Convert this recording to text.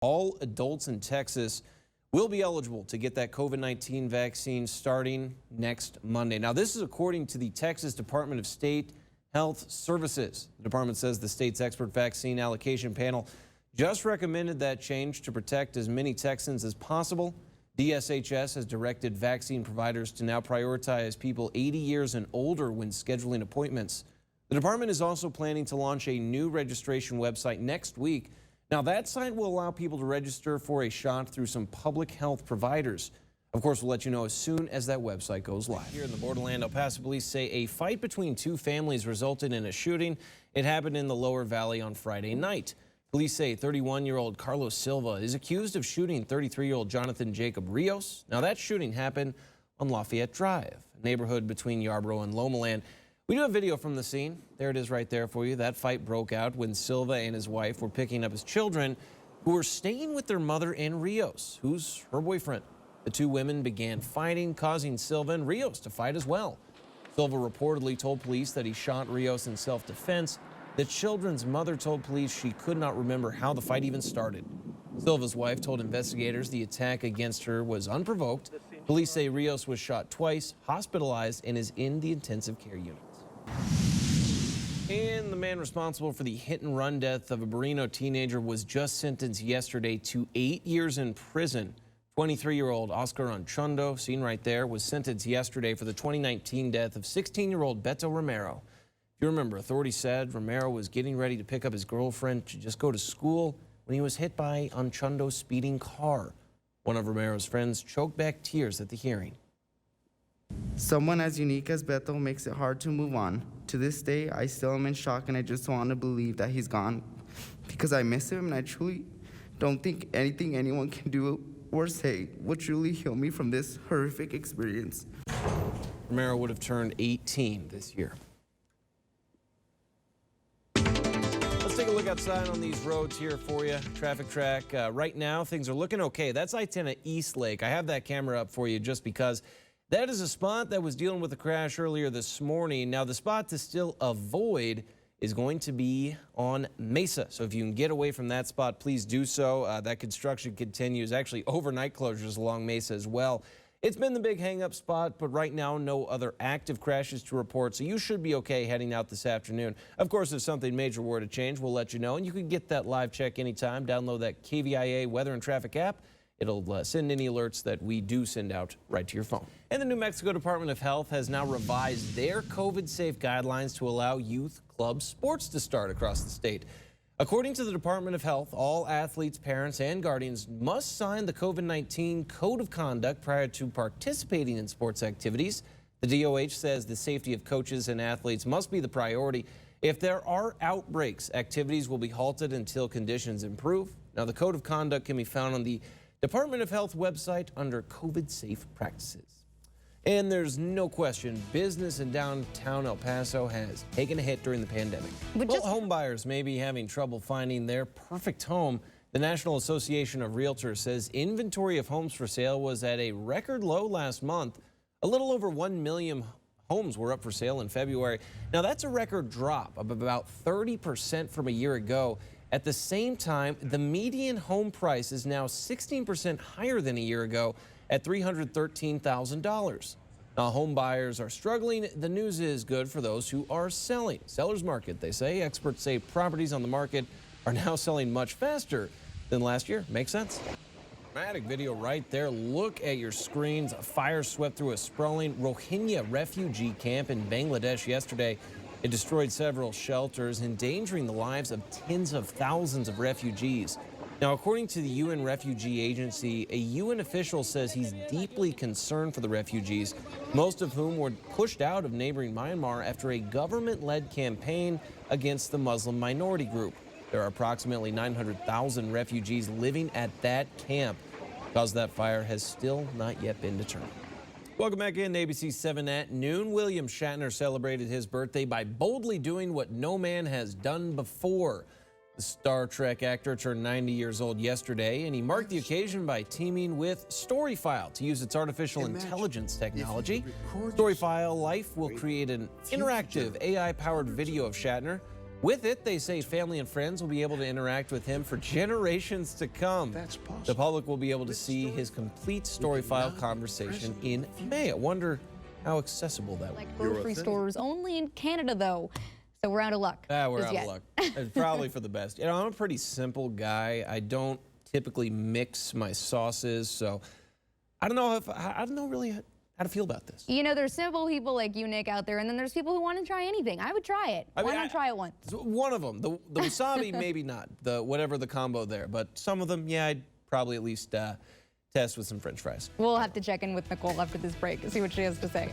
All adults in Texas will be eligible to get that COVID-19 vaccine starting next Monday. Now, this is according to the Texas Department of State Health Services. The department says the state's expert vaccine allocation panel just recommended that change to protect as many Texans as possible. DSHS has directed vaccine providers to now prioritize people 80 years and older when scheduling appointments. The department is also planning to launch a new registration website next week. Now, that site will allow people to register for a shot through some public health providers. Of course, we'll let you know as soon as that website goes live. Here in the borderland, El Paso police say a fight between two families resulted in a shooting. It happened in the Lower Valley on Friday night. Police say 31-year-old Carlos Silva is accused of shooting 33-year-old Jonathan Jacob Rios. Now, that shooting happened on Lafayette Drive, a neighborhood between Yarborough and Lomaland. We do have video from the scene. There it is right there for you. That fight broke out when Silva and his wife were picking up his children, who were staying with their mother and Rios, who's her boyfriend. The two women began fighting, causing Silva and Rios to fight as well. Silva reportedly told police that he shot Rios in self-defense. The children's mother told police she could not remember how the fight even started. Silva's wife told investigators the attack against her was unprovoked. Police say Rios was shot twice, hospitalized, and is in the intensive care unit. And the man responsible for the hit-and-run death of a Barino teenager was just sentenced yesterday to 8 years in prison. 23-year-old Oscar Ronchondo, seen right there, was sentenced yesterday for the 2019 death of 16-year-old Beto Romero. If you remember, authorities said Romero was getting ready to pick up his girlfriend to just go to school when he was hit by Ronchondo's speeding car. One of Romero's friends choked back tears at the hearing. Someone as unique as Beto makes it hard to move on. To this day, I still am in shock, and I just want to believe that he's gone because I miss him, and I truly don't think anything anyone can do or say will truly heal me from this horrific experience. Romero would have turned 18 this year. Let's take a look outside on these roads here for you. Traffic track. Right now, things are looking okay. That's I-10 at East Lake. I have that camera up for you just because that is a spot that was dealing with a crash earlier this morning. Now, the spot to still avoid is going to be on Mesa. So if you can get away from that spot, please do so. That construction continues. Actually, overnight closures along Mesa as well. It's been the big hang-up spot, but right now, no other active crashes to report, so you should be okay heading out this afternoon. Of course, if something major were to change, we'll let you know, and you can get that live check anytime. Download that KVIA weather and traffic app. It'll send any alerts that we do send out right to your phone. And the New Mexico Department of Health has now revised their COVID-safe guidelines to allow youth club sports to start across the state. According to the Department of Health, all athletes, parents, and guardians must sign the COVID-19 Code of Conduct prior to participating in sports activities. The DOH says the safety of coaches and athletes must be the priority. If there are outbreaks, activities will be halted until conditions improve. Now, the Code of Conduct can be found on the Department of Health website under COVID safe practices. And there's no question, business in downtown El Paso has taken a hit during the pandemic. Well, home buyers may be having trouble finding their perfect home. The National Association of Realtors says inventory of homes for sale was at a record low last month. A little over 1 million homes were up for sale in February. Now, that's a record drop of about 30% from a year ago. At the same time, the median home price is now 16% higher than a year ago at $313,000. Now, home buyers are struggling. The news is good for those who are selling. Seller's market, they say. Experts say properties on the market are now selling much faster than last year. Makes sense. Dramatic video right there. Look at your screens. A fire swept through a sprawling Rohingya refugee camp in Bangladesh yesterday. It destroyed several shelters, endangering the lives of tens of thousands of refugees. Now, according to the UN Refugee Agency, a UN official says he's deeply concerned for the refugees, most of whom were pushed out of neighboring Myanmar after a government-led campaign against the Muslim minority group. There are approximately 900,000 refugees living at that camp. The cause of that fire has still not yet been determined. Welcome back in to ABC 7 at noon. William Shatner celebrated his birthday by boldly doing what no man has done before. The Star Trek actor turned 90 years old yesterday, and he marked the occasion by teaming with Storyfile to use its artificial intelligence technology. Storyfile Life will create an interactive AI-powered video of Shatner. With it, they say family and friends will be able to interact with him for generations to come. That's possible. The public will be able to see his complete story file conversation in May. I wonder how accessible that will be. Like grocery stores, only in Canada though. So we're out of luck. We're as out yet. of luck. It's probably for the best. You know, I'm a pretty simple guy. I don't typically mix my sauces, so I don't know really how to feel about this. You know, there's simple people like you, Nick, out there, and then there's people who want to try anything. I would try it. Why not try it once? One of them, the wasabi, maybe not. Whatever the combo there, but some of them, yeah, I'd probably at least test with some French fries. We'll have to check in with Nicole after this break and see what she has to say.